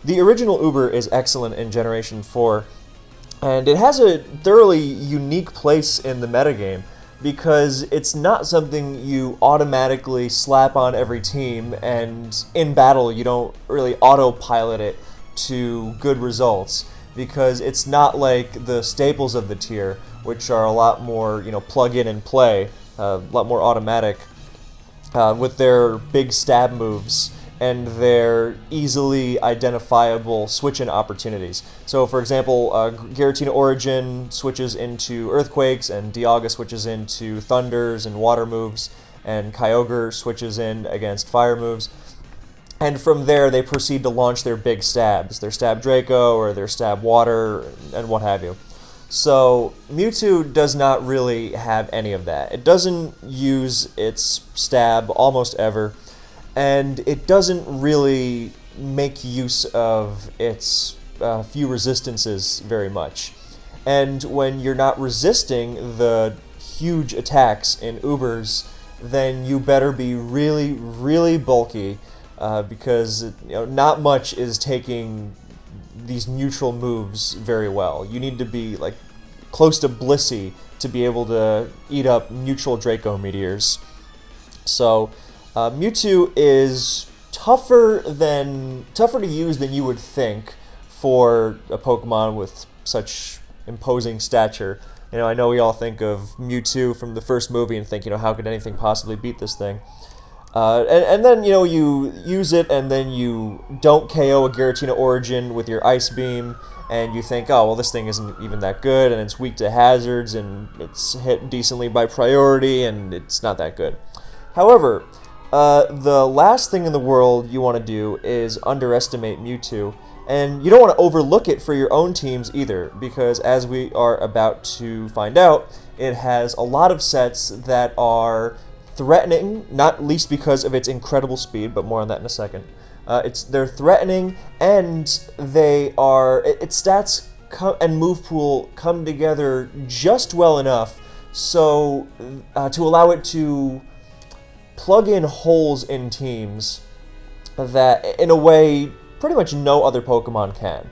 The original Uber is excellent in Generation 4, and it has a thoroughly unique place in the metagame because it's not something you automatically slap on every team, and in battle you don't really autopilot it to good results, because it's not like the staples of the tier, which are a lot more, plug in and play, a lot more automatic, with their big stab moves and their easily identifiable switch-in opportunities. So, for example, Giratina Origin switches into Earthquakes, and Dialga switches into Thunders and Water moves, and Kyogre switches in against Fire moves. And from there, they proceed to launch their big stabs, their Stab Draco or their Stab Water, and what have you. So, Mewtwo does not really have any of that. It doesn't use its stab almost ever, and it doesn't really make use of its few resistances very much. And when you're not resisting the huge attacks in Ubers, then you better be really, really bulky, because not much is taking these neutral moves very well. You need to be like close to Blissey to be able to eat up neutral Draco Meteors. So Mewtwo is tougher to use than you would think for a Pokemon with such imposing stature. I know we all think of Mewtwo from the first movie and think, how could anything possibly beat this thing? And then, you use it, and then you don't KO a Giratina Origin with your Ice Beam, and you think, oh, well, this thing isn't even that good, and it's weak to hazards, and it's hit decently by priority, and it's not that good. However, the last thing in the world you want to do is underestimate Mewtwo, and you don't want to overlook it for your own teams either, because as we are about to find out, it has a lot of sets that are threatening, not least because of its incredible speed, but more on that in a second. They're threatening, and its stats and move pool come together just well enough so to allow it to plug in holes in teams that, in a way, pretty much no other Pokemon can.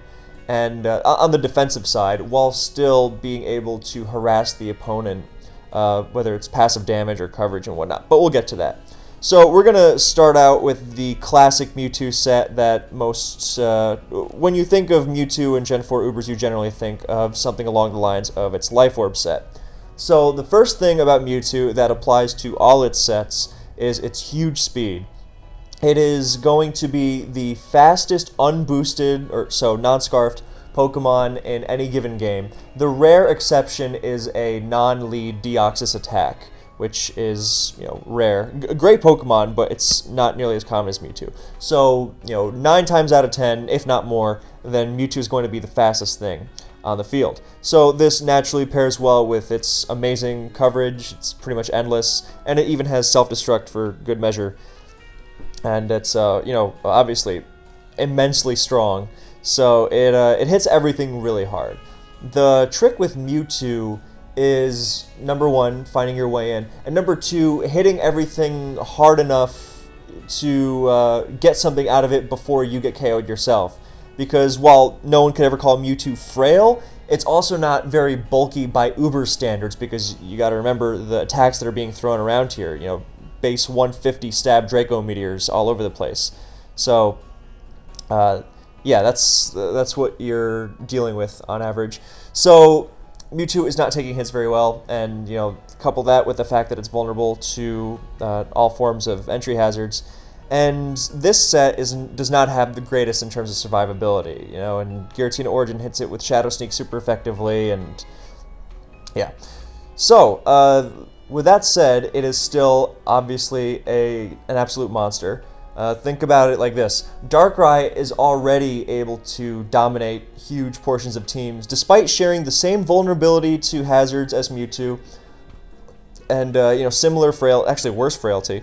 And on the defensive side, while still being able to harass the opponent, whether it's passive damage or coverage and whatnot. But we'll get to that. So we're going to start out with the classic Mewtwo set that most... when you think of Mewtwo and Gen 4 Ubers, you generally think of something along the lines of its Life Orb set. So the first thing about Mewtwo that applies to all its sets is its huge speed. It is going to be the fastest unboosted, or so non-scarfed, Pokemon in any given game. The rare exception is a non-lead Deoxys attack, which is, rare. A great Pokemon, but it's not nearly as common as Mewtwo. So, 9 times out of 10, if not more, then Mewtwo is going to be the fastest thing on the field. So this naturally pairs well with its amazing coverage. It's pretty much endless, and it even has self-destruct for good measure. And it's, obviously immensely strong. So it hits everything really hard. The trick with Mewtwo is, number one, finding your way in, and number two, hitting everything hard enough to get something out of it before you get KO'd yourself. Because while no one could ever call Mewtwo frail, it's also not very bulky by Uber standards, because you got to remember the attacks that are being thrown around here. Base 150 stab Draco Meteors all over the place. So, yeah, that's what you're dealing with on average. So Mewtwo is not taking hits very well, and couple that with the fact that it's vulnerable to all forms of entry hazards. And this set does not have the greatest in terms of survivability, and Giratina Origin hits it with Shadow Sneak super effectively, and yeah. So, with that said, it is still obviously an absolute monster. Think about it like this. Darkrai is already able to dominate huge portions of teams, despite sharing the same vulnerability to hazards as Mewtwo, and similar actually worse frailty,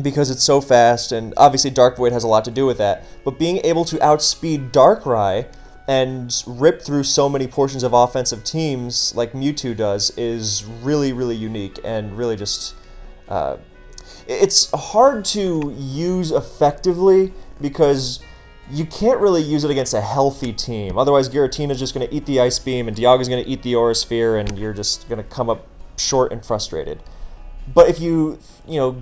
because it's so fast, and obviously Dark Void has a lot to do with that. But being able to outspeed Darkrai and rip through so many portions of offensive teams like Mewtwo does is really, really unique, and really just... it's hard to use effectively because you can't really use it against a healthy team. Otherwise, Giratina's just going to eat the Ice Beam, and Dialga's going to eat the Aura Sphere, and you're just going to come up short and frustrated. But if you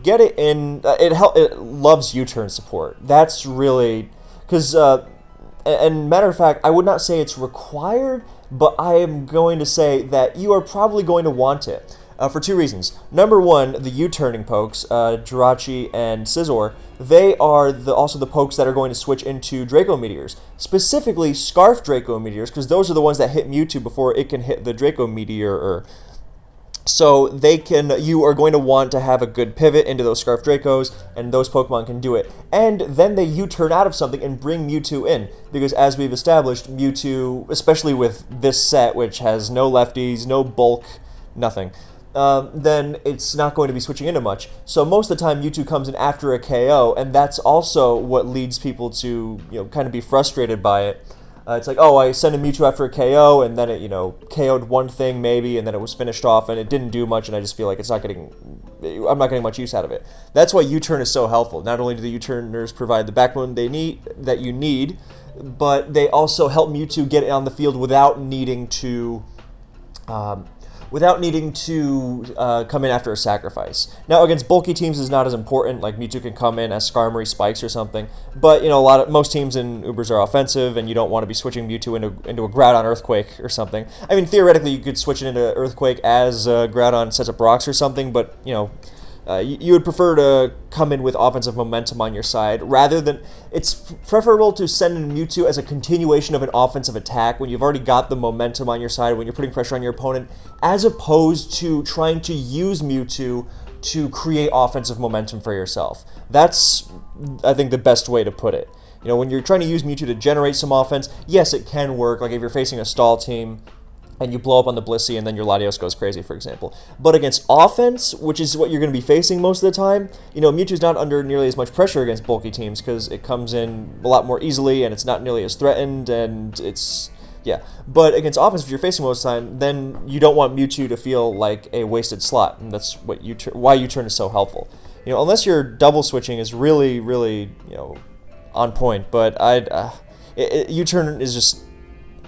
get it in, it loves U-turn support. That's really because, and matter of fact, I would not say it's required, but I am going to say that you are probably going to want it. For two reasons. Number one, the U-turning pokes, Jirachi and Scizor, they are also the pokes that are going to switch into Draco Meteors. Specifically, Scarf Draco Meteors, because those are the ones that hit Mewtwo before it can hit the Draco Meteor. So you are going to want to have a good pivot into those Scarf Dracos, and those Pokemon can do it. And then they U-turn out of something and bring Mewtwo in, because as we've established, Mewtwo, especially with this set, which has no lefties, no bulk, nothing, then it's not going to be switching into much. So most of the time, Mewtwo comes in after a KO, and that's also what leads people to kind of be frustrated by it. It's like, oh, I sent a Mewtwo after a KO, and then it KO'd one thing maybe, and then it was finished off, and it didn't do much, and I just feel like I'm not getting much use out of it. That's why U-turn is so helpful. Not only do the U-turners provide the backbone that you need, but they also help Mewtwo get on the field without needing to come in after a sacrifice. Now, against bulky teams is not as important, like Mewtwo can come in as Skarmory Spikes or something, but most teams in Ubers are offensive, and you don't want to be switching Mewtwo into a Groudon Earthquake or something. I mean, theoretically, you could switch it into Earthquake as Groudon sets up rocks or something, but, you would prefer to come in with offensive momentum on your side, rather than... It's preferable to send in Mewtwo as a continuation of an offensive attack when you've already got the momentum on your side, when you're putting pressure on your opponent, as opposed to trying to use Mewtwo to create offensive momentum for yourself. That's, I think, the best way to put it. When you're trying to use Mewtwo to generate some offense, yes, it can work, like if you're facing a stall team, and you blow up on the Blissey, and then your Latios goes crazy, for example. But against offense, which is what you're going to be facing most of the time, Mewtwo's not under nearly as much pressure against bulky teams, because it comes in a lot more easily, and it's not nearly as threatened, and it's... Yeah. But against offense, if you're facing most of the time, then you don't want Mewtwo to feel like a wasted slot, and that's what why U-turn is so helpful. Unless your double switching is really, really, on point, but U-turn is just...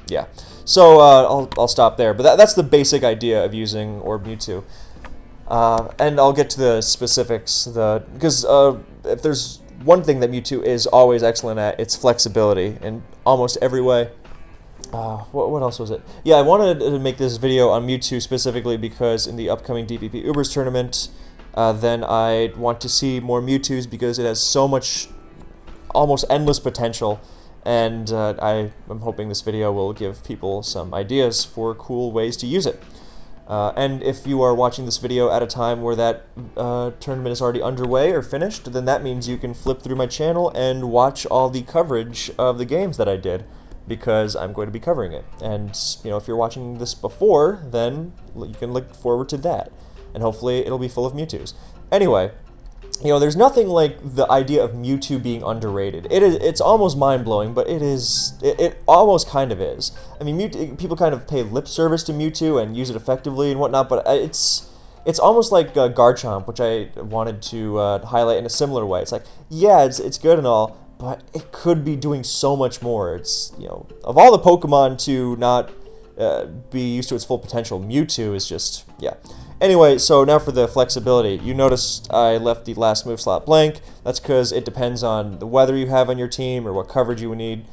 Yeah. So I'll stop there, but that's the basic idea of using Orb Mewtwo. And I'll get to the specifics, because if there's one thing that Mewtwo is always excellent at, it's flexibility in almost every way. What else was it? Yeah, I wanted to make this video on Mewtwo specifically because in the upcoming DPP Ubers tournament, then I want to see more Mewtwo's because it has so much, almost endless potential. And I am hoping this video will give people some ideas for cool ways to use it. And if you are watching this video at a time where that tournament is already underway or finished, then that means you can flip through my channel and watch all the coverage of the games that I did, because I'm going to be covering it. And if you're watching this before, then you can look forward to that. And hopefully it'll be full of Mewtwo's. Anyway, there's nothing like the idea of Mewtwo being underrated. It's almost mind-blowing, but it almost kind of is. I mean, people kind of pay lip service to Mewtwo and use it effectively and whatnot, but it's almost like Garchomp, which I wanted to highlight in a similar way. It's like, yeah, it's good and all, but it could be doing so much more. It's, of all the Pokemon to not be used to its full potential, Mewtwo is just, yeah. Anyway, so now for the flexibility. You noticed I left the last move slot blank. That's because it depends on the weather you have on your team or what coverage you need.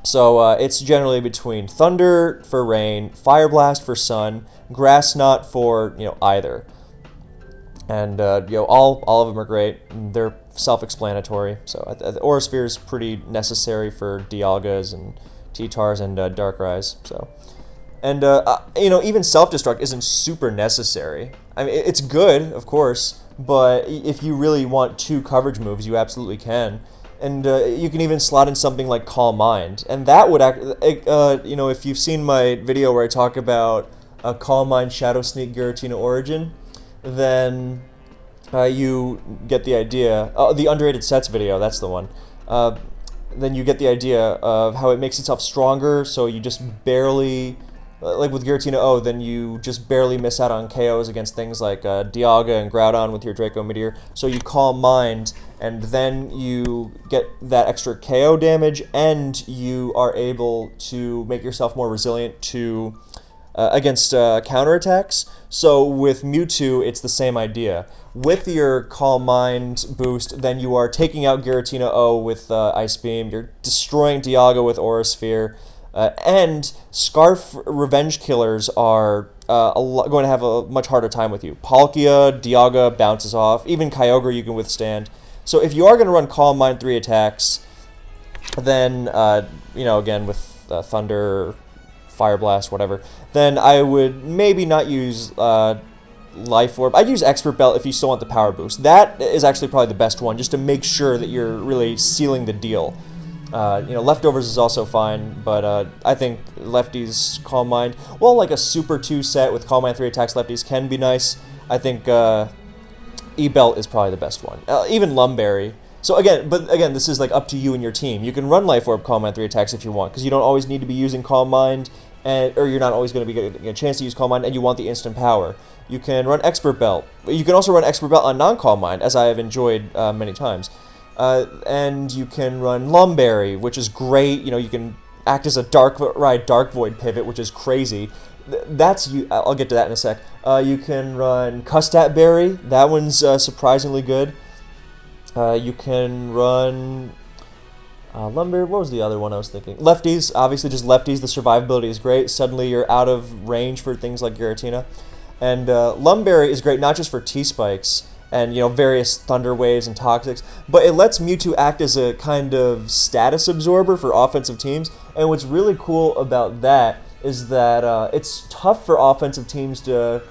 So it's generally between Thunder for rain, Fire Blast for sun, Grass Knot for either. And all of them are great. They're self-explanatory. So the Aura Sphere is pretty necessary for Dialgas and T-Tars and Darkrai's. So. And, even self-destruct isn't super necessary. I mean, it's good, of course, but if you really want two coverage moves, you absolutely can. And you can even slot in something like Calm Mind. And that would act, if you've seen my video where I talk about Calm Mind, Shadow Sneak, Giratina Origin, then you get the idea. The Underrated Sets video, that's the one. Then you get the idea of how it makes itself stronger, so you just barely like with Giratina O, then you just barely miss out on KOs against things like Dialga and Groudon with your Draco Meteor. So you Calm Mind, and then you get that extra KO damage, and you are able to make yourself more resilient to against counterattacks. So with Mewtwo, it's the same idea. With your Calm Mind boost, then you are taking out Giratina O with Ice Beam. You're destroying Dialga with Aura Sphere. And Scarf Revenge Killers are going to have a much harder time with you. Palkia, Dialga bounces off. Even Kyogre you can withstand. So if you are going to run Calm Mind 3 attacks, then, again, with Thunder, Fire Blast, whatever, then I would maybe not use Life Orb. I'd use Expert Belt if you still want the power boost. That is actually probably the best one, just to make sure that you're really sealing the deal. Leftovers is also fine, but I think Lefty's Calm Mind, well, like a Super 2 set with Calm Mind 3 attacks Lefties can be nice. I think E-Belt is probably the best one. Even Lumberry. So again, this is like up to you and your team. You can run Life Orb Calm Mind 3 attacks if you want, because you don't always need to be using Calm Mind, or you're not always going to be getting a chance to use Calm Mind, and you want the instant power. You can run Expert Belt. You can also run Expert Belt on non-Calm Mind, as I have enjoyed many times. And you can run Lumberry, which is great. You can act as a Dark Void pivot, which is crazy. I'll get to that in a sec. You can run Custat Berry. That one's surprisingly good. You can run Lumberry. What was the other one I was thinking? Lefties. Obviously, just Lefties. The survivability is great. Suddenly, you're out of range for things like Giratina. And Lumberry is great not just for T-Spikes and various Thunder Waves and Toxics, but it lets Mewtwo act as a kind of status absorber for offensive teams. And what's really cool about that is that it's tough for offensive teams to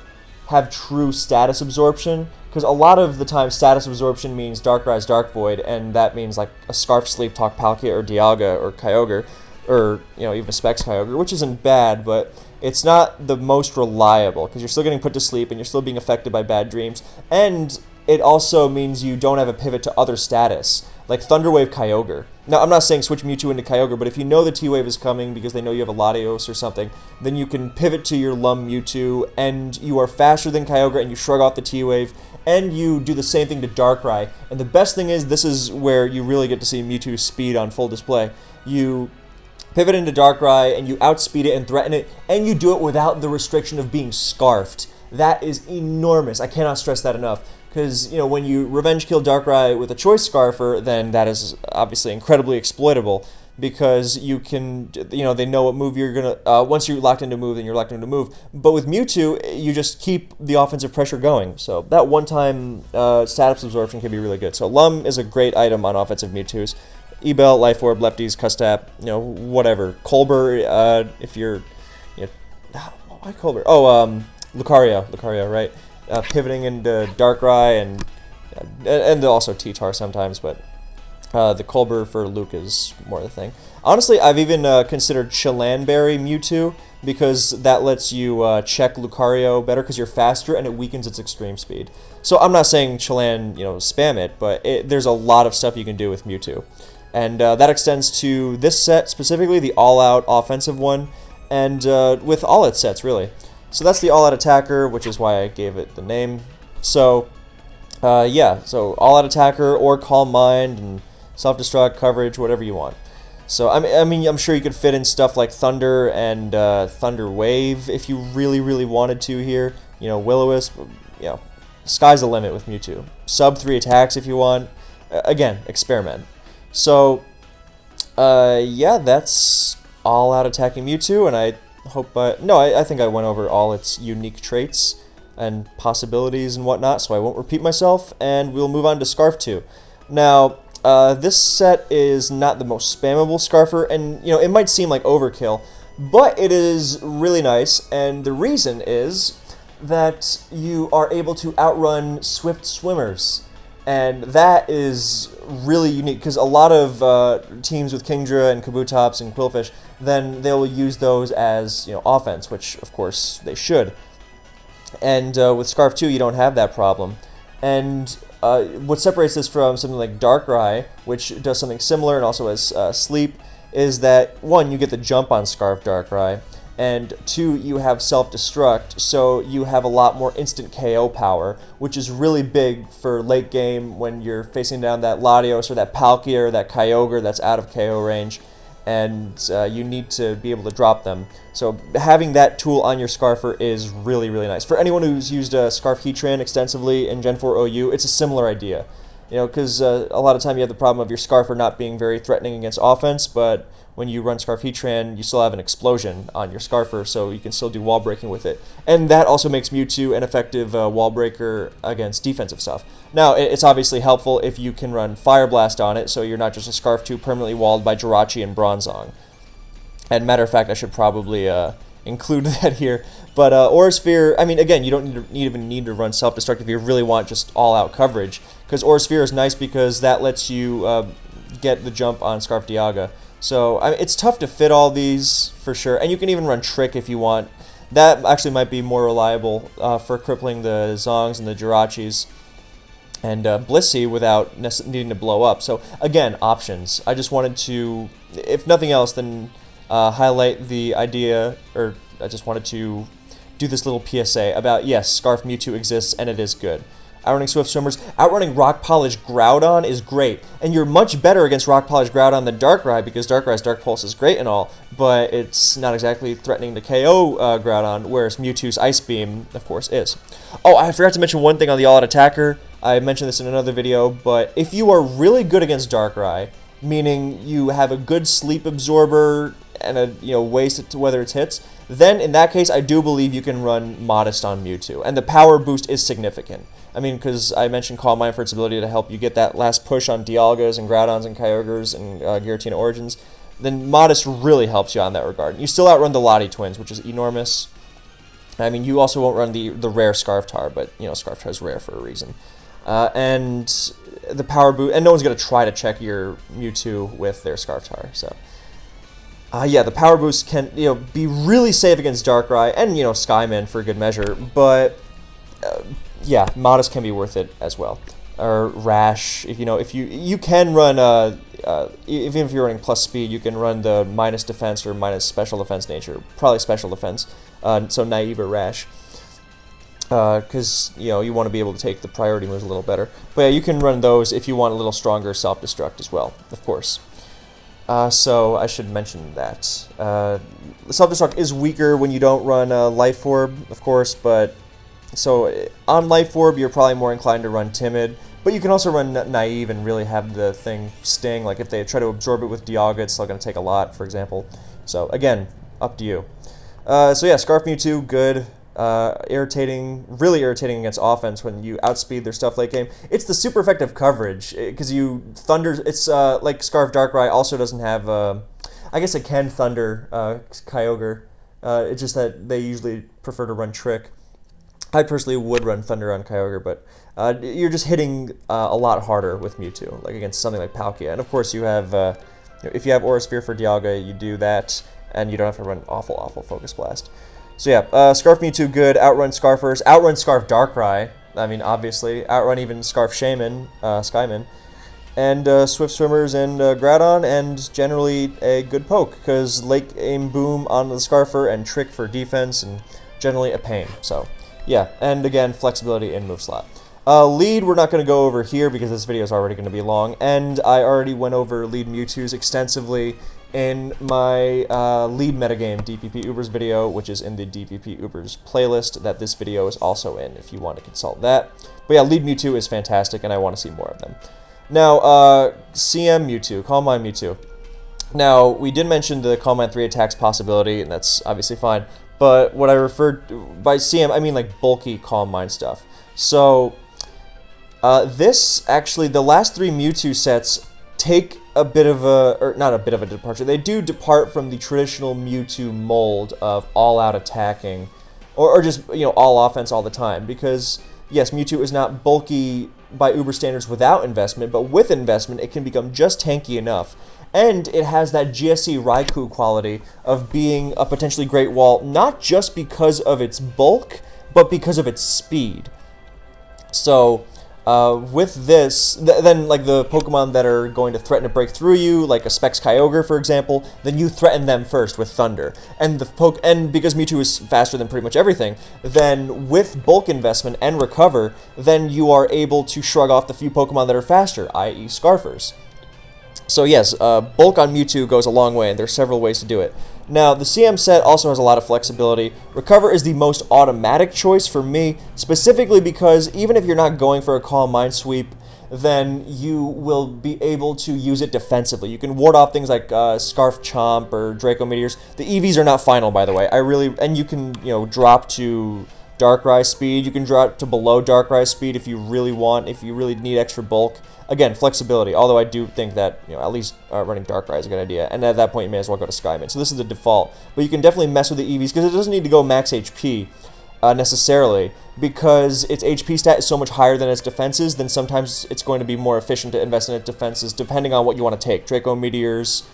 have true status absorption, because a lot of the time status absorption means Darkrai, Dark Void, and that means like a Scarf Sleep Talk Palkia or Dialga or Kyogre, or even a Specs Kyogre, which isn't bad, but it's not the most reliable, because you're still getting put to sleep and you're still being affected by bad dreams. And it also means you don't have a pivot to other status, like Thunderwave Kyogre. Now, I'm not saying switch Mewtwo into Kyogre, but if you know the T-Wave is coming because they know you have a Latios or something, then you can pivot to your Lum Mewtwo, and you are faster than Kyogre, and you shrug off the T-Wave, and you do the same thing to Darkrai. And the best thing is, this is where you really get to see Mewtwo's speed on full display. You pivot into Darkrai, and you outspeed it and threaten it, and you do it without the restriction of being scarfed. That is enormous. I cannot stress that enough. Because, when you revenge kill Darkrai with a Choice Scarfer, then that is obviously incredibly exploitable, because you can, they know what move you're going to, once you're locked into a move, then you're locked into a move. But with Mewtwo, you just keep the offensive pressure going. So that one-time status absorption can be really good. So Lum is a great item on offensive Mewtwo's. E-Belt, Life Orb, Lefties, Custap, whatever. Colbur, if you're, why Colbur? Oh, Lucario, right? Pivoting into Darkrai and also T-Tar sometimes, but the Colbur for Luke is more the thing. Honestly, I've even considered Chilanberry Mewtwo, because that lets you check Lucario better because you're faster and it weakens its extreme speed. So I'm not saying Chilan, spam it, but there's a lot of stuff you can do with Mewtwo. And that extends to this set specifically, the all-out offensive one, and with all its sets, really. So that's the all-out attacker, which is why I gave it the name. So, so all-out attacker or Calm Mind and self-destruct coverage, whatever you want. So I'm sure you could fit in stuff like Thunder and Thunder Wave if you really, really wanted to here. Will-O-Wisp. Sky's the limit with Mewtwo. Sub 3 attacks if you want. Again, experiment. So, that's all-out attacking Mewtwo, and I hope I think I went over all its unique traits and possibilities and whatnot, so I won't repeat myself, and we'll move on to Scarf 2. Now, this set is not the most spammable Scarfer, and it might seem like overkill, but it is really nice, and the reason is that you are able to outrun Swift Swimmers. And that is really unique, because a lot of teams with Kingdra and Kabutops and Quillfish, then they'll use those as offense, which of course they should. And with Scarf 2, you don't have that problem. And what separates this from something like Darkrai, which does something similar and also has Sleep, is that, one, you get the jump on Scarf Darkrai, and 2, you have self-destruct, so you have a lot more instant KO power, which is really big for late game when you're facing down that Latios or that Palkia or that Kyogre that's out of KO range, and you need to be able to drop them. So having that tool on your Scarfer is really, really nice. For anyone who's used Scarf Heatran extensively in Gen 4 OU, it's a similar idea. You know, because a lot of time you have the problem of your Scarfer not being very threatening against offense, but when you run Scarf Heatran, you still have an explosion on your Scarfer, so you can still do wall breaking with it. And that also makes Mewtwo an effective wall breaker against defensive stuff. Now, it's obviously helpful if you can run Fire Blast on it, so you're not just a Scarf 2 permanently walled by Jirachi and Bronzong. And matter of fact, I should probably include that here. But Aura Sphere, I mean, again, you don't even need to run Self-Destruct if you really want just all-out coverage, because Aura Sphere is nice because that lets you get the jump on Scarf Dialga. So I mean, it's tough to fit all these for sure, and you can even run Trick if you want. That actually might be more reliable for crippling the Zongs and the Jirachis and Blissey without needing to blow up. So again, options. I just wanted to, if nothing else, then highlight the idea, or I just wanted to do this little PSA about, yes, Scarf Mewtwo exists and it is good. Outrunning Swift Swimmers, outrunning Rock Polish Groudon is great, and you're much better against Rock Polish Groudon than Darkrai, because Darkrai's Dark Pulse is great and all, but it's not exactly threatening to KO Groudon, whereas Mewtwo's Ice Beam, of course, is. Oh, I forgot to mention one thing on the All-Out Attacker. I mentioned this in another video, but if you are really good against Darkrai, meaning you have a good Sleep Absorber and a ways to whether it's hits, then in that case I do believe you can run Modest on Mewtwo, and the power boost is significant. I mean, because I mentioned Calm Mind for its ability to help you get that last push on Dialgas and Groudons and Kyogres and Giratina Origins, then Modest really helps you on that regard. You still outrun the Lottie Twins, which is enormous. I mean, you also won't run the rare Scarftar, but Scarftar is rare for a reason. And the power boost, and no one's going to try to check your Mewtwo with their Scarftar, so. Yeah, the power boost can be really safe against Darkrai and Skyman for good measure, but yeah, Modest can be worth it as well. Or Rash, if you can run even if you're running plus speed, you can run the minus defense or minus special defense nature, probably special defense. So Naive or Rash, because you want to be able to take the priority moves a little better. But yeah, you can run those if you want a little stronger self-destruct as well, of course. So I should mention that. The Self-Destruct is weaker when you don't run Life Orb, of course, but so on Life Orb you're probably more inclined to run Timid, but you can also run Naive and really have the thing sting. Like if they try to absorb it with Dialga, it's still going to take a lot, for example. So again, up to you. So yeah, Scarf Mewtwo, good. Really irritating against offense when you outspeed their stuff late game. It's the super effective coverage, because it's like Scarf Darkrai also doesn't have, I guess it can Thunder Kyogre, it's just that they usually prefer to run Trick. I personally would run Thunder on Kyogre, but you're just hitting a lot harder with Mewtwo, like against something like Palkia. And of course you have, if you have Aura Sphere for Dialga, you do that, and you don't have to run awful Focus Blast. So yeah, Scarf Mewtwo good, outrun Scarfers, outrun Scarf Darkrai, I mean obviously, outrun even Scarf Shaman, Skyman, and Swift Swimmers and Groudon, and generally a good poke, because late aim boom on the Scarfer and Trick for defense, and generally a pain, so yeah, and again, flexibility in move slot. Lead we're not going to go over here because this video is already going to be long, and I already went over lead Mewtwo's extensively in my lead metagame DPP Ubers video, which is in the DPP Ubers playlist that this video is also in if you want to consult that. But yeah, lead Mewtwo is fantastic, and I want to see more of them. Now, CM Mewtwo, Calm Mind Mewtwo. Now, we did mention the Calm Mind 3 attacks possibility, and that's obviously fine, but what I referred to by CM, I mean like bulky Calm Mind stuff. So, this, actually, the last 3 Mewtwo sets take a bit of a, or not a bit of a departure, they do depart from the traditional Mewtwo mold of all-out attacking, or just, all offense all the time, because, yes, Mewtwo is not bulky by Uber standards without investment, but with investment, it can become just tanky enough, and it has that GSC Raikou quality of being a potentially great wall, not just because of its bulk, but because of its speed. So, With this, then like the Pokemon that are going to threaten to break through you, like a Specs Kyogre, for example, then you threaten them first with Thunder. And and because Mewtwo is faster than pretty much everything, then with bulk investment and recover, then you are able to shrug off the few Pokemon that are faster, i.e. Scarfers. So yes, bulk on Mewtwo goes a long way, and there's several ways to do it. Now, the CM set also has a lot of flexibility. Recover is the most automatic choice for me, specifically because even if you're not going for a Calm Mind Sweep, then you will be able to use it defensively. You can ward off things like Scarf Chomp or Draco Meteors. The EVs are not final, by the way. And you can, drop to Darkrai speed. You can drop to below Darkrai speed if you really want, if you really need extra bulk. Again, flexibility, although I do think that, at least running Darkrai is a good idea. And at that point, you may as well go to Skyman. So this is the default. But you can definitely mess with the EVs, because it doesn't need to go max HP necessarily, because its HP stat is so much higher than its defenses, then sometimes it's going to be more efficient to invest in its defenses, depending on what you want to take. Draco Meteors,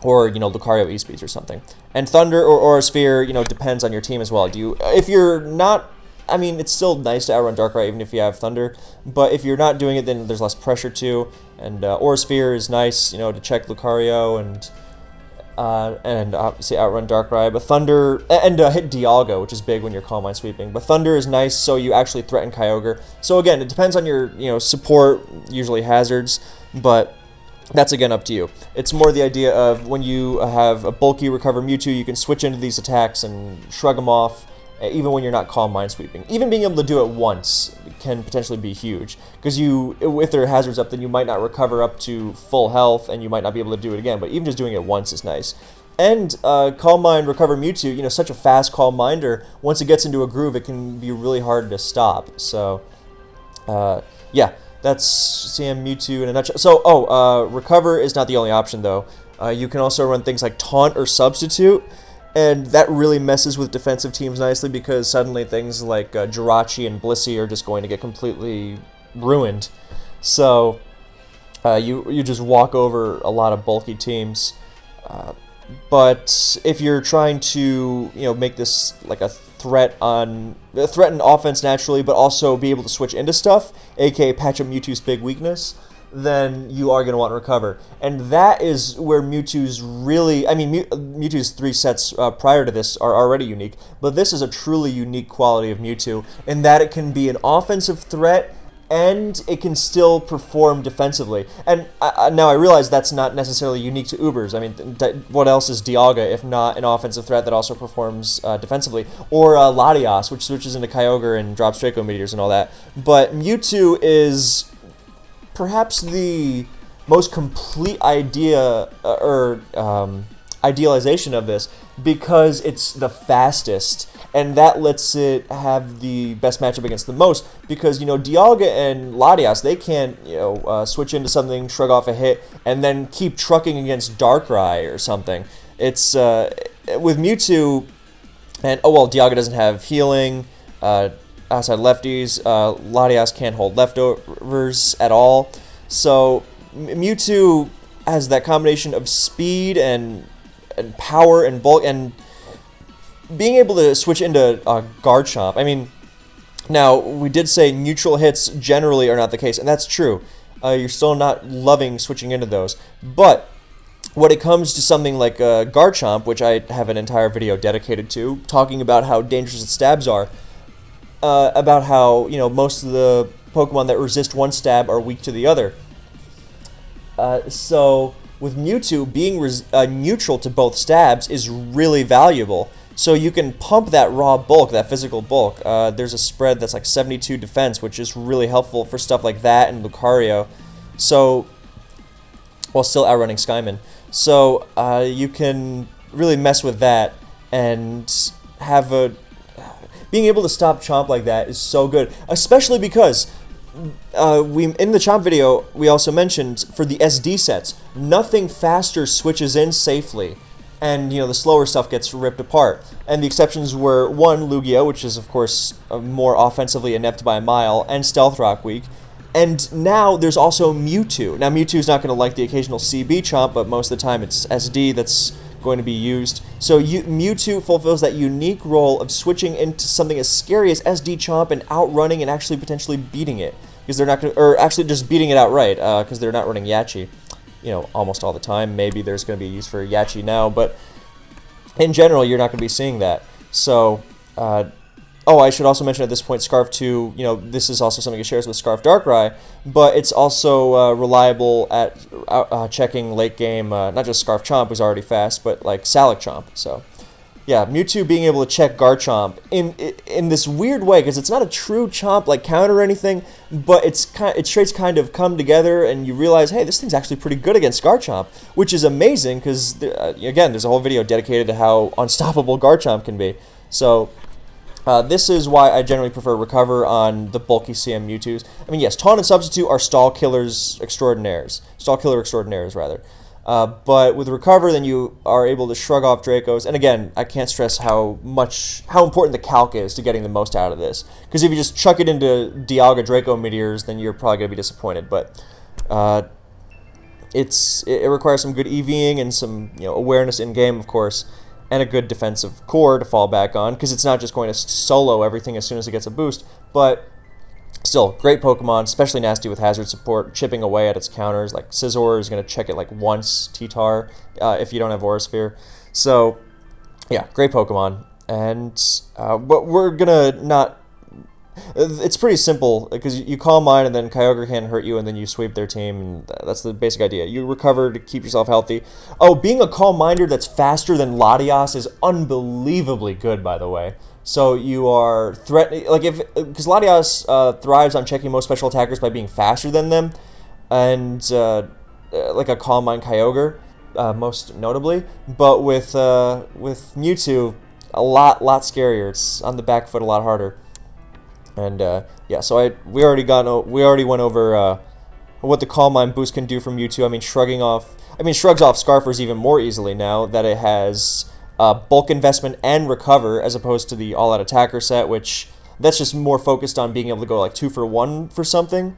or, Lucario E-Speeds or something. And Thunder or Sphere, depends on your team as well. If you're not... it's still nice to outrun Darkrai even if you have Thunder, but if you're not doing it, then there's less pressure too. And Aura Sphere is nice, to check Lucario and obviously outrun Darkrai. But Thunder and hit Dialga, which is big when you're Calm Mind sweeping. But Thunder is nice, so you actually threaten Kyogre. So again, it depends on your support, usually hazards, but that's again up to you. It's more the idea of when you have a bulky Recover Mewtwo, you can switch into these attacks and shrug them off, even when you're not Calm Mind sweeping. Even being able to do it once can potentially be huge, because if there are hazards up, then you might not recover up to full health, and you might not be able to do it again, but even just doing it once is nice. And Calm Mind, Recover Mewtwo, such a fast Calm Minder, once it gets into a groove, it can be really hard to stop. So, yeah, that's CM Mewtwo in a nutshell. So, Recover is not the only option, though. You can also run things like Taunt or Substitute, and that really messes with defensive teams nicely, because suddenly things like Jirachi and Blissey are just going to get completely ruined. So you just walk over a lot of bulky teams. But if you're trying to make this like a threaten offense naturally, but also be able to switch into stuff, aka patch up Mewtwo's big weakness, then you are going to want to Recover. And that is where Mewtwo's really... Mewtwo's 3 sets prior to this are already unique, but this is a truly unique quality of Mewtwo, in that it can be an offensive threat, and it can still perform defensively. And now I realize that's not necessarily unique to Ubers. What else is Dialga if not an offensive threat that also performs defensively? Or Latias, which switches into Kyogre and drops Draco Meteors and all that. But Mewtwo is perhaps the most complete idea idealization of this, because it's the fastest, and that lets it have the best matchup against the most, because Dialga and Latias, they can't switch into something, shrug off a hit, and then keep trucking against Darkrai or something. It's with Mewtwo, and Dialga doesn't have healing outside lefties. Latias can't hold leftovers at all. So Mewtwo has that combination of speed and power and bulk, and being able to switch into Garchomp. Now, we did say neutral hits generally are not the case, and that's true. You're still not loving switching into those. But when it comes to something like Garchomp, which I have an entire video dedicated to, talking about how dangerous its stabs are, about how most of the Pokemon that resist one stab are weak to the other. So with Mewtwo, being neutral to both stabs is really valuable. So you can pump that raw bulk, that physical bulk. There's a spread that's like 72 defense, which is really helpful for stuff like that and Lucario. So, while still outrunning Skyman. So you can really mess with that, and have being able to stop Chomp like that is so good, especially because in the Chomp video we also mentioned for the SD sets, nothing faster switches in safely, and the slower stuff gets ripped apart. And the exceptions were 1, Lugia, which is of course more offensively inept by a mile, and Stealth Rock weak. And now there's also Mewtwo. Now Mewtwo's not going to like the occasional CB Chomp, but most of the time it's SD that's going to be used. So Mewtwo fulfills that unique role of switching into something as scary as SD Chomp and outrunning and actually potentially beating it. because they're not going to, or actually just beating it outright because they're not running Yachi, almost all the time. Maybe there's going to be a use for Yachi now, but in general, you're not going to be seeing that. So, I should also mention at this point, Scarf 2, this is also something it shares with Scarf Darkrai, but it's also reliable at checking late game, not just Scarf Chomp, who's already fast, but like Salic Chomp. So, yeah, Mewtwo being able to check Garchomp in this weird way, because it's not a true Chomp like counter or anything, but its traits kind of come together, and you realize, hey, this thing's actually pretty good against Garchomp, which is amazing, because, again, there's a whole video dedicated to how unstoppable Garchomp can be. So, this is why I generally prefer Recover on the bulky CM Mewtwo's. I mean, yes, Taunt and Substitute are stall killer extraordinaires, rather. But with Recover, then you are able to shrug off Dracos. And again, I can't stress how important the calc is to getting the most out of this. Because if you just chuck it into Dialga Draco Meteors, then you're probably going to be disappointed. But it requires some good EVing and some awareness in game, of course, and a good defensive core to fall back on, because it's not just going to solo everything as soon as it gets a boost. But still, great Pokemon, especially nasty with Hazard support, chipping away at its counters. Like Scizor is going to check it like once, T-Tar, if you don't have Aura Sphere. So, yeah, great Pokemon. And but we're going to not... It's pretty simple, because you Calm Mind, and then Kyogre can't hurt you, and then you sweep their team, and that's the basic idea. You recover to keep yourself healthy. Oh, being a Calm Minder that's faster than Latias is unbelievably good, by the way. So you are threatening, because Latias thrives on checking most special attackers by being faster than them, and like a Calm Mind Kyogre, most notably. But with Mewtwo, a lot scarier. It's on the back foot a lot harder. And yeah, so we already went over what the Calm Mind boost can do from Mewtwo. I mean, shrugs off Scarfers even more easily now that it has bulk investment and recover, as opposed to the all-out attacker set, which that's just more focused on being able to go like 2 for 1 for something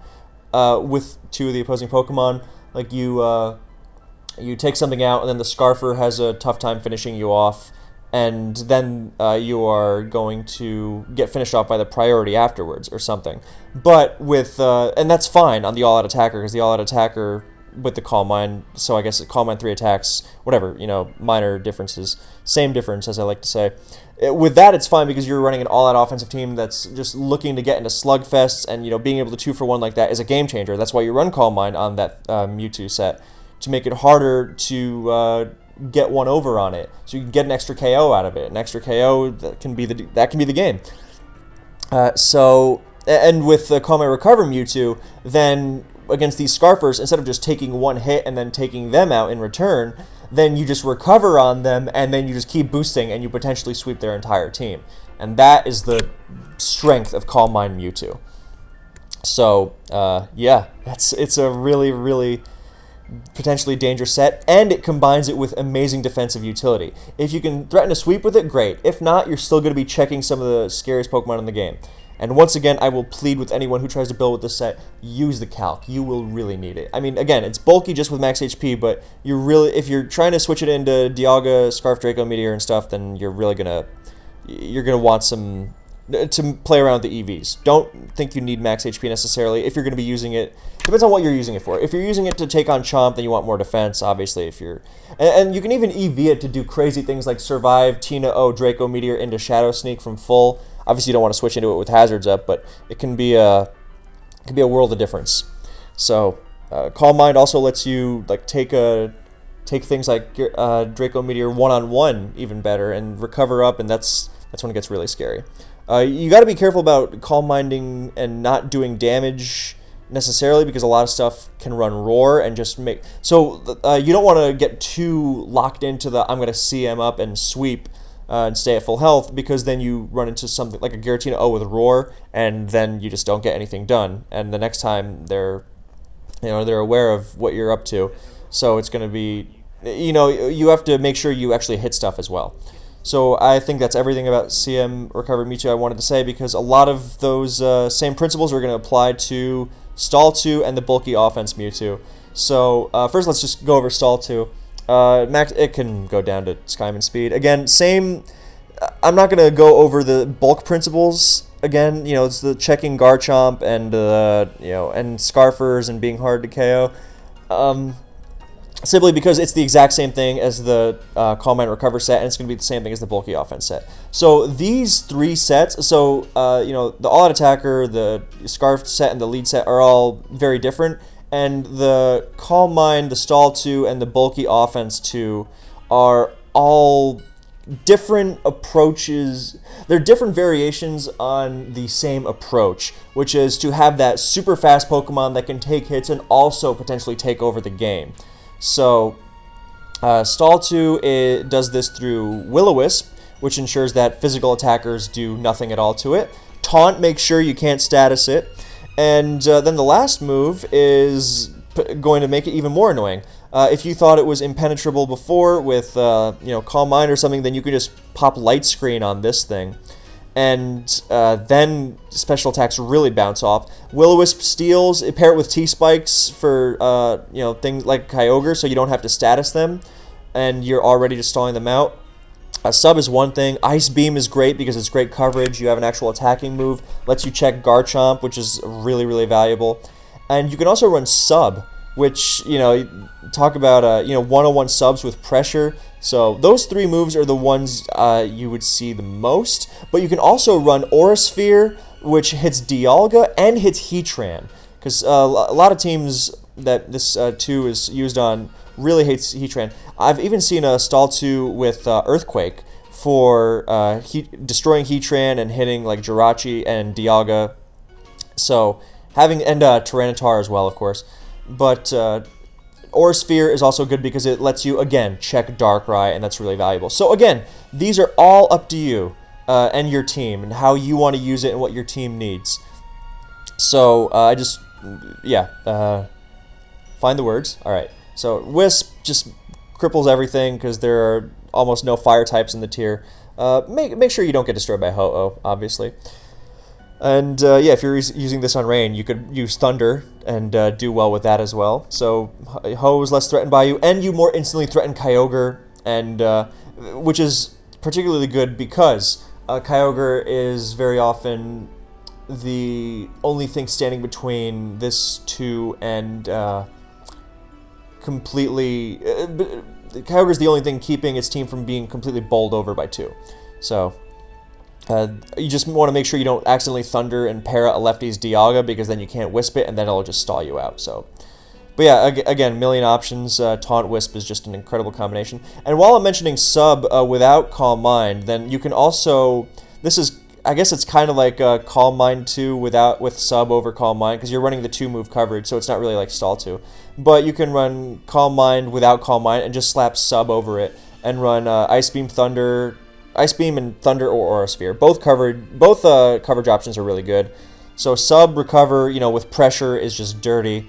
with 2 of the opposing Pokemon. Like you take something out, and then the Scarfer has a tough time finishing you off. And then you are going to get finished off by the priority afterwards or something. But with, and that's fine on the all-out attacker, because the all-out attacker with the Calm Mind, so I guess Calm Mind 3 attacks, whatever, minor differences, same difference as I like to say. With that, it's fine, because you're running an all-out offensive team that's just looking to get into slugfests, and being able to 2 for 1 like that is a game changer. That's why you run Calm Mind on that Mewtwo set, to make it harder to get one over on it, so you can get an extra KO out of it. An extra KO that can be the game. So, and with the Calm and Recover Mewtwo, then against these Scarfers, instead of just taking one hit and then taking them out in return, then you just recover on them, and then you just keep boosting, and you potentially sweep their entire team. And that is the strength of Calm Mind Mewtwo. So, yeah, it's a really, really potentially dangerous set, and it combines it with amazing defensive utility. If you can threaten a sweep with it, great. If not, you're still going to be checking some of the scariest Pokemon in the game. And once again, I will plead with anyone who tries to build with this set, use the calc. You will really need it. I mean, again, it's bulky just with max HP, but if you're trying to switch it into Dialga, Scarf Draco Meteor and stuff, then you're really gonna want some to play around with the EVs. Don't think you need max HP necessarily. If you're going to be using it, depends on what you're using it for. If you're using it to take on Chomp, then you want more defense, obviously. And you can even EV it to do crazy things like survive Tina O Draco Meteor into Shadow Sneak from full. Obviously, you don't want to switch into it with hazards up, but it can be a world of difference. So, Calm Mind also lets you take things like Draco Meteor one-on-one even better and recover up, and that's when it gets really scary. You got to be careful about Calm Minding and not doing damage necessarily, because a lot of stuff can run Roar and just make... So you don't want to get too locked into the I'm going to CM up and sweep and stay at full health, because then you run into something like a Giratina O with Roar, and then you just don't get anything done. And the next time they're aware of what you're up to. So it's going to be... you have to make sure you actually hit stuff as well. So I think that's everything about CM Recover Mewtwo I wanted to say, because a lot of those same principles are going to apply to Stall 2 and the bulky offense Mewtwo. So first let's just go over Stall 2. Max, it can go down to Skyman speed. Again, same... I'm not going to go over the bulk principles again, it's the checking Garchomp and and Scarfers and being hard to KO. Simply because it's the exact same thing as the Calm Mind Recover set, and it's going to be the same thing as the Bulky Offense set. So these three sets, the All-Out Attacker, the Scarf set, and the Lead set are all very different, and the Calm Mind, the Stall 2, and the Bulky Offense 2 are all different approaches. They're different variations on the same approach, which is to have that super fast Pokemon that can take hits and also potentially take over the game. So, Stall 2 does this through Will-O-Wisp, which ensures that physical attackers do nothing at all to it. Taunt makes sure you can't status it. And then the last move is going to make it even more annoying. If you thought it was impenetrable before with Calm Mind or something, then you could just pop Light Screen on this thing. And then special attacks really bounce off. Will-O-Wisp steals, pair it with T-Spikes for things like Kyogre, so you don't have to status them, and you're already just stalling them out. Sub is one thing. Ice Beam is great because it's great coverage. You have an actual attacking move. Lets you check Garchomp, which is really, really valuable. And you can also run Sub, which, talk about, 101 subs with pressure. So those three moves are the ones you would see the most. But you can also run Aura Sphere, which hits Dialga and hits Heatran. Because a lot of teams that this 2 is used on really hates Heatran. I've even seen a Stall 2 with Earthquake for destroying Heatran and hitting like Jirachi and Dialga. So and Tyranitar as well, of course. But Aura Sphere is also good because it lets you, again, check Darkrai, and that's really valuable. So again, these are all up to you and your team and how you want to use it and what your team needs. So find the words. All right. So Wisp just cripples everything because there are almost no fire types in the tier. Make sure you don't get destroyed by Ho-Oh, obviously. And if you're using this on Rain, you could use Thunder and do well with that as well. So Ho is less threatened by you, and you more instantly threaten Kyogre, and which is particularly good because Kyogre is very often the only thing standing between this 2 and completely... Kyogre is the only thing keeping its team from being completely bowled over by 2. So... you just want to make sure you don't accidentally Thunder and para a lefty's Dialga because then you can't Wisp it and then it'll just stall you out. So, but yeah, again, million options. Taunt Wisp is just an incredible combination. And while I'm mentioning Sub without Calm Mind, then you can also, I guess it's kind of like Calm Mind 2 with Sub over Calm Mind because you're running the 2-move coverage, so it's not really like Stall 2. But you can run Calm Mind without Calm Mind and just slap Sub over it and run Ice Beam, and Thunder or Aura Sphere. Both coverage options are really good. So Sub Recover, with pressure is just dirty,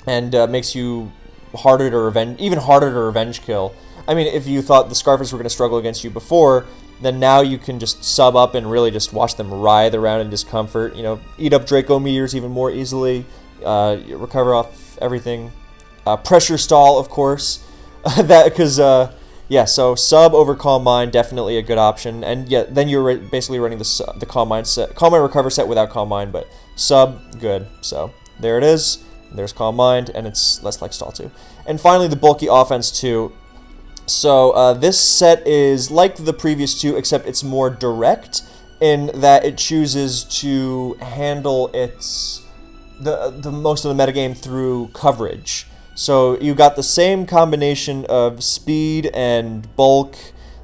and makes you even harder to revenge kill. I mean, if you thought the Scarfers were going to struggle against you before, then now you can just sub up and really just watch them writhe around in discomfort. Eat up Draco Meteors even more easily. Recover off everything. Pressure Stall, of course. So Sub over Calm Mind, definitely a good option. And then you're basically running the Calm Mind Recover set without Calm Mind, but Sub, good. So there it is. There's Calm Mind, and it's less like Stall 2. And finally, the Bulky Offense 2. So this set is like the previous 2, except it's more direct in that it chooses to handle the most of the metagame through coverage. So you got the same combination of speed and bulk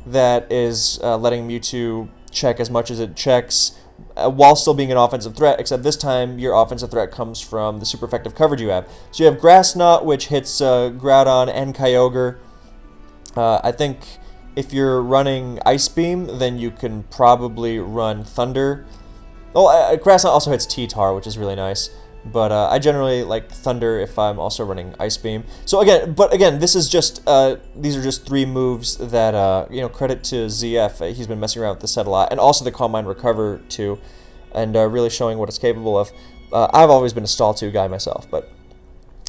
that is letting Mewtwo check as much as it checks while still being an offensive threat, except this time your offensive threat comes from the super effective coverage you have. So you have Grass Knot, which hits Groudon and Kyogre. I think if you're running Ice Beam, then you can probably run Thunder. Oh, Grass Knot also hits T-Tar, which is really nice. But I generally like Thunder if I'm also running Ice Beam. So again, this is just these are just 3 moves that credit to ZF. He's been messing around with the set a lot, and also the Calm Mind Recover too, and really showing what it's capable of. I've always been a Stall 2 guy myself, but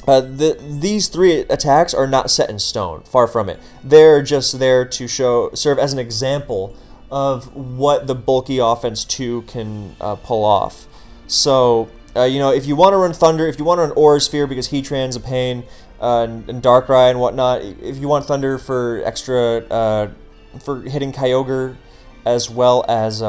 these 3 attacks are not set in stone. Far from it. They're just there to serve as an example of what the bulky offense 2 can pull off. So, if you want to run Thunder, if you want to run Aura Sphere because Heatran's a pain, and Darkrai and whatnot, if you want Thunder for extra, for hitting Kyogre, as well as,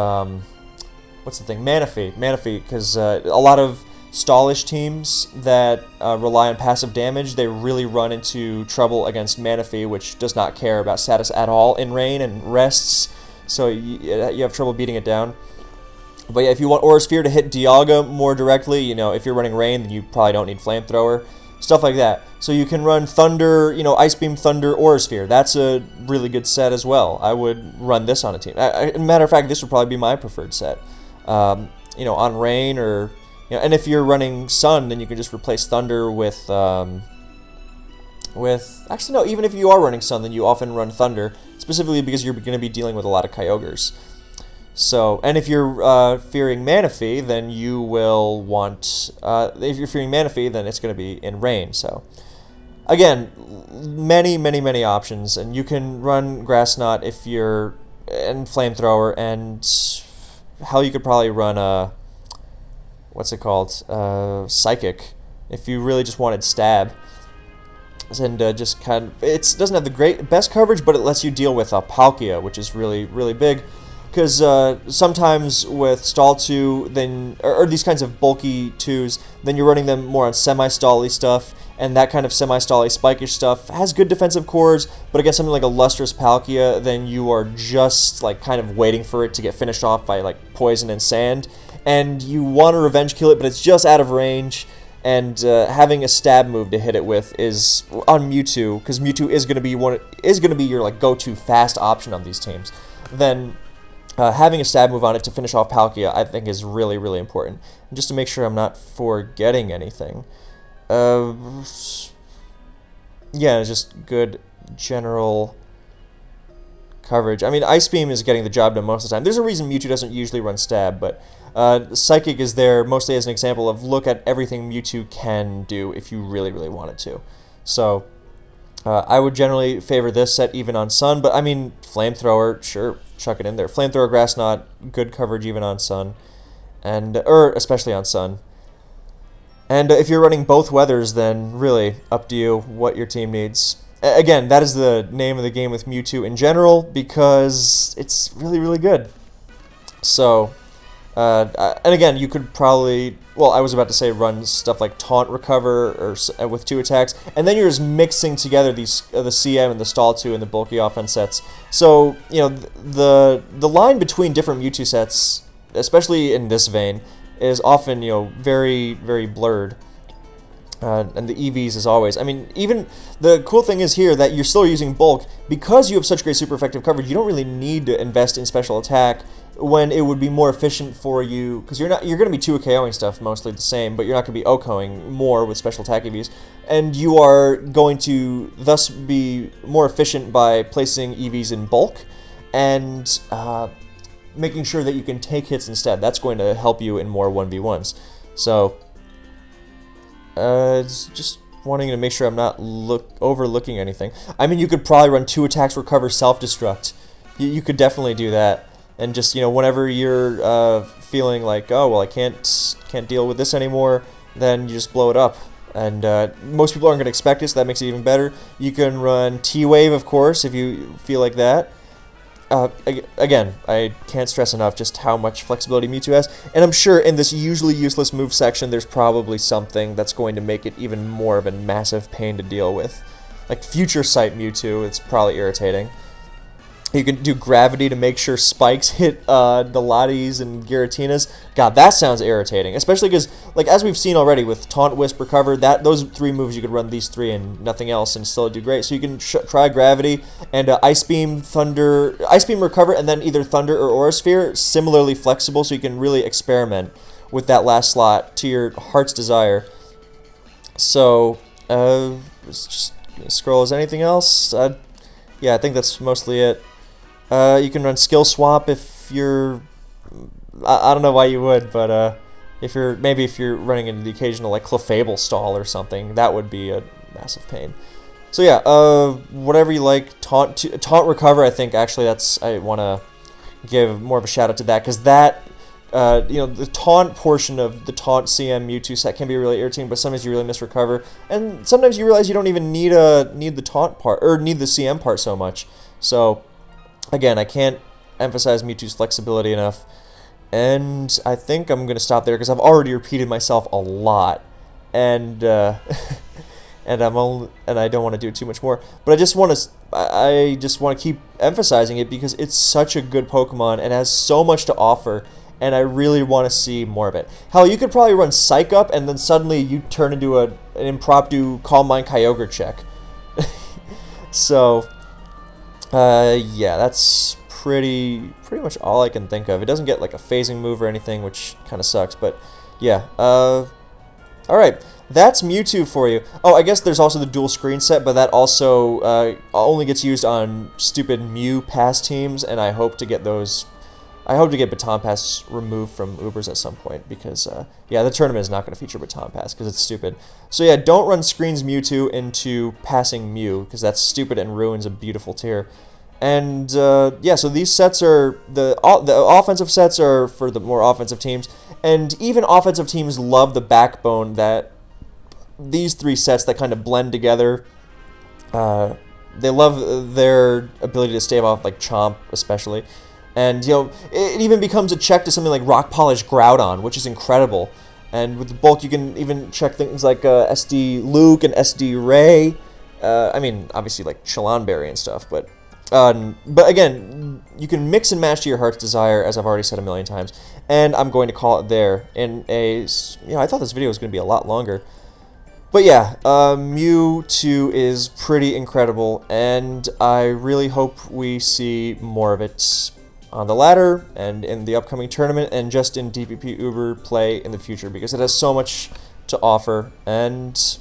Manaphy, because a lot of stallish teams that rely on passive damage, they really run into trouble against Manaphy, which does not care about status at all in rain and rests, so you have trouble beating it down. But yeah, if you want Aura Sphere to hit Dialga more directly, if you're running rain, then you probably don't need Flamethrower. Stuff like that. So you can run Thunder, Ice Beam, Thunder, Aura Sphere. That's a really good set as well. I would run this on a team. Matter of fact, this would probably be my preferred set. On rain or... and if you're running Sun, then you can just replace Thunder with... Actually, no, even if you are running Sun, then you often run Thunder, specifically because you're going to be dealing with a lot of Kyogres. So, and if you're fearing Manaphy, then you will want... if you're fearing Manaphy, then it's going to be in rain, so... Again, many options, and you can run Grass Knot if you're... and Flamethrower, and... hell, you could probably run what's it called? Psychic, if you really just wanted Stab. And just kind of... it doesn't have the best coverage, but it lets you deal with Palkia, which is really big. Because sometimes with Stall 2, then, or these kinds of bulky 2s, then you're running them more on semi-stally stuff, and that kind of semi-stally spikish stuff has good defensive cores, but against something like a Lustrous Palkia, then you are just like kind of waiting for it to get finished off by like poison and sand, and you want to revenge kill it, but it's just out of range, and having a stab move to hit it with is on Mewtwo, because Mewtwo is going to be your like go-to fast option on these teams. Then having a stab move on it to finish off Palkia, I think, is really important. And just to make sure I'm not forgetting anything. Yeah, just good general coverage. I mean, Ice Beam is getting the job done most of the time. There's a reason Mewtwo doesn't usually run Stab, but Psychic is there mostly as an example of look at everything Mewtwo can do if you really wanted to. So... I would generally favor this set even on Sun, but I mean, Flamethrower, sure, chuck it in there. Flamethrower, Grass Knot, good coverage even on Sun, and especially on Sun. And if you're running both weathers, then really up to you what your team needs. Again, that is the name of the game with Mewtwo in general because it's really good. So, and again, you could probably... well, I was about to say run stuff like Taunt Recover or with 2 attacks, and then you're just mixing together these the CM and the Stall 2 and the bulky offense sets. So, the line between different Mewtwo sets, especially in this vein, is often, very blurred. And the EVs as always. I mean, even the cool thing is here that you're still using bulk because you have such great super effective coverage. You don't really need to invest in special attack when it would be more efficient for you because you're going to be 2KOing stuff mostly the same, but you're not going to be OKOing more with special attack EVs, and you are going to thus be more efficient by placing EVs in bulk and making sure that you can take hits instead. That's going to help you in more 1v1s. So. It's just wanting to make sure I'm not overlooking anything. I mean, you could probably run 2 attacks, recover, self-destruct. You could definitely do that. And just, whenever you're feeling like, oh, well, I can't deal with this anymore, then you just blow it up. And most people aren't going to expect it, so that makes it even better. You can run T-Wave, of course, if you feel like that. Again, I can't stress enough just how much flexibility Mewtwo has, and I'm sure in this usually useless move section there's probably something that's going to make it even more of a massive pain to deal with. Like Future Sight Mewtwo, it's probably irritating. You can do Gravity to make sure spikes hit Nalatis and Giratinas. God, that sounds irritating. Especially because, like, as we've seen already with Taunt, Wisp, Recover, those 3 moves you could run these 3 and nothing else and still do great. So you can try Gravity and Ice Beam, Ice Beam, Recover, and then either Thunder or Aura Sphere. Similarly flexible, so you can really experiment with that last slot to your heart's desire. So, let's just scroll. Is anything else? Yeah, I think that's mostly it. You can run Skill Swap if you're... I don't know why you would, but if you're running into the occasional like Clefable stall or something, that would be a massive pain. So yeah, whatever you like. Taunt Recover, I think actually I want to give more of a shout out to that, because that, the taunt portion of the taunt CM Mewtwo set can be really irritating, but sometimes you really miss recover, and sometimes you realize you don't even need the taunt part, or need the CM part so much. So, again, I can't emphasize Mewtwo's flexibility enough, and I think I'm going to stop there, because I've already repeated myself a lot, and and I don't want to do too much more, but I just want to keep emphasizing it because it's such a good Pokemon and has so much to offer, and I really want to see more of it. Hell, you could probably run Psych Up, and then suddenly you turn into an impromptu Calm Mind Kyogre check. So, yeah, that's pretty much all I can think of. It doesn't get like a phasing move or anything, which kind of sucks, but yeah. Alright, that's Mewtwo for you. Oh, I guess there's also the dual screen set, but that also only gets used on stupid Mew Pass teams, and I hope to get those. I hope to get Baton Pass removed from Ubers at some point, because, yeah, the tournament is not going to feature Baton Pass, because it's stupid. So, yeah, don't run Screens Mewtwo into Passing Mew, because that's stupid and ruins a beautiful tier. And, yeah, so these sets are, the offensive sets are for the more offensive teams, and even offensive teams love the backbone that these three sets that kind of blend together. They love their ability to stave off, like, Chomp, especially. And, it even becomes a check to something like Rock Polish Groudon, which is incredible. And with the bulk, you can even check things like SD Luke and SD Ray. I mean, obviously, like Chilanberry and stuff, but again, you can mix and match to your heart's desire, as I've already said a million times. And I'm going to call it there. In I thought this video was going to be a lot longer. But yeah, Mewtwo is pretty incredible, and I really hope we see more of it on the ladder and in the upcoming tournament and just in DPP Uber play in the future, because it has so much to offer, and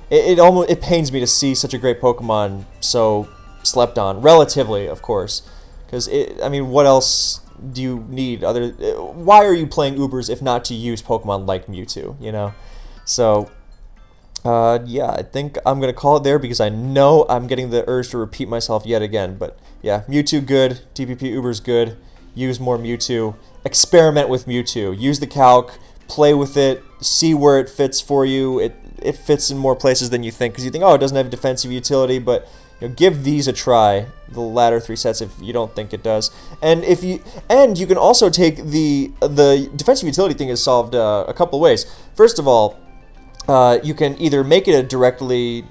it pains me to see such a great Pokemon so slept on, relatively, of course, because I mean, what else do you need why are you playing Ubers if not to use Pokemon like Mewtwo, So, yeah, I think I'm going to call it there, because I know I'm getting the urge to repeat myself yet again. But, yeah, Mewtwo good, DPP Uber's good, use more Mewtwo, experiment with Mewtwo, use the calc, play with it, see where it fits for you. It fits in more places than you think, because you think, oh, it doesn't have defensive utility, but give these a try, the latter three sets, if you don't think it does. And you can also take the defensive utility thing is solved a couple of ways. First of all, you can either make it a directly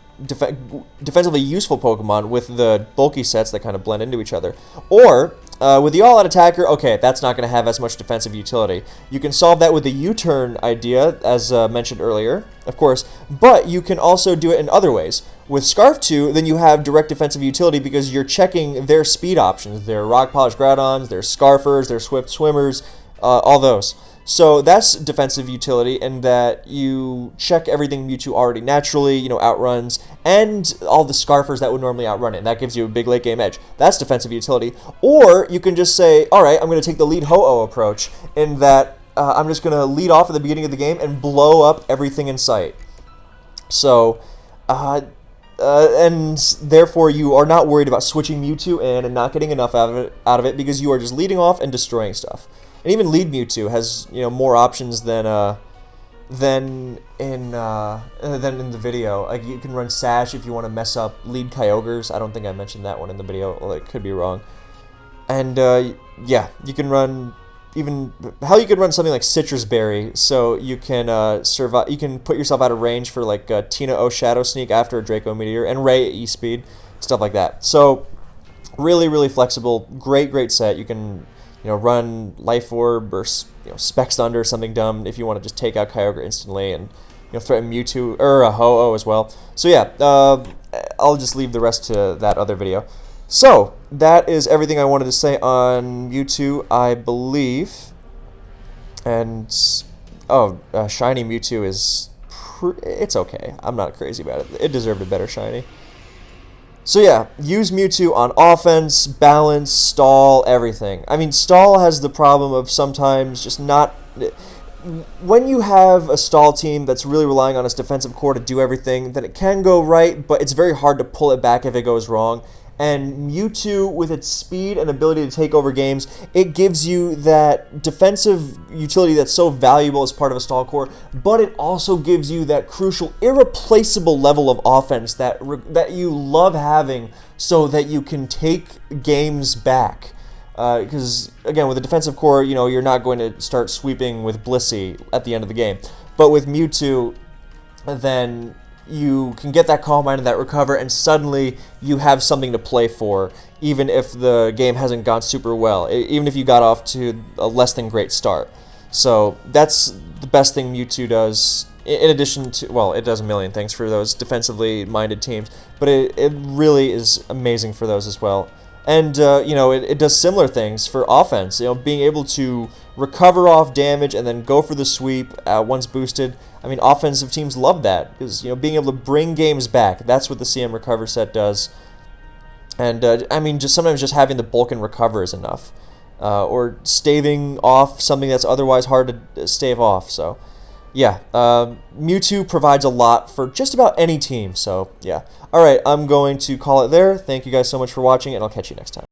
defensively useful Pokemon with the bulky sets that kind of blend into each other, or with the all-out attacker, okay, that's not going to have as much defensive utility. You can solve that with the U-turn idea, as mentioned earlier, of course, but you can also do it in other ways. With Scarf 2, then you have direct defensive utility, because you're checking their speed options, their Rock Polish Groudons, their Scarfers, their Swift Swimmers, all those. So that's defensive utility, in that you check everything Mewtwo already naturally, outruns, and all the Scarfers that would normally outrun it. And that gives you a big late game edge. That's defensive utility. Or you can just say, all right, I'm going to take the lead Ho-Oh approach, in that I'm just going to lead off at the beginning of the game and blow up everything in sight. So, and therefore you are not worried about switching Mewtwo in and not getting enough out of it, because you are just leading off and destroying stuff. And even Lead Mewtwo has more options than in the video. Like, you can run Sash if you want to mess up Lead Kyogres. I don't think I mentioned that one in the video. Well, it could be wrong. And yeah, you can run you could run something like Citrus Berry, so you can survive. You can put yourself out of range for like Tina O Shadow Sneak after a Draco Meteor, and Ray at E-Speed, stuff like that. So really flexible, great set. You can run Life Orb or Specs Thunder or something dumb if you want to just take out Kyogre instantly and threaten Mewtwo or a Ho-Oh as well. So yeah, I'll just leave the rest to that other video. So that is everything I wanted to say on Mewtwo, I believe. And Shiny Mewtwo is it's okay. I'm not crazy about it. It deserved a better Shiny. So yeah, use Mewtwo on offense, balance, stall, everything. I mean, stall has the problem of sometimes just not... When you have a stall team that's really relying on its defensive core to do everything, then it can go right, but it's very hard to pull it back if it goes wrong. And Mewtwo, with its speed and ability to take over games, it gives you that defensive utility that's so valuable as part of a stall core, but it also gives you that crucial, irreplaceable level of offense that you love having so that you can take games back. Because, again, with a defensive core, you're not going to start sweeping with Blissey at the end of the game. But with Mewtwo, then you can get that Calm Mind and that Recover, and suddenly you have something to play for, even if the game hasn't gone super well, even if you got off to a less than great start. So that's the best thing Mewtwo does, in addition to, well, it does a million things for those defensively minded teams, but it really is amazing for those as well. And, it does similar things for offense, being able to recover off damage and then go for the sweep once boosted. I mean, offensive teams love that because, being able to bring games back, that's what the CM Recover set does. And, just sometimes just having the bulk and recover is enough. Or staving off something that's otherwise hard to stave off. So, yeah, Mewtwo provides a lot for just about any team. So, yeah. All right, I'm going to call it there. Thank you guys so much for watching, and I'll catch you next time.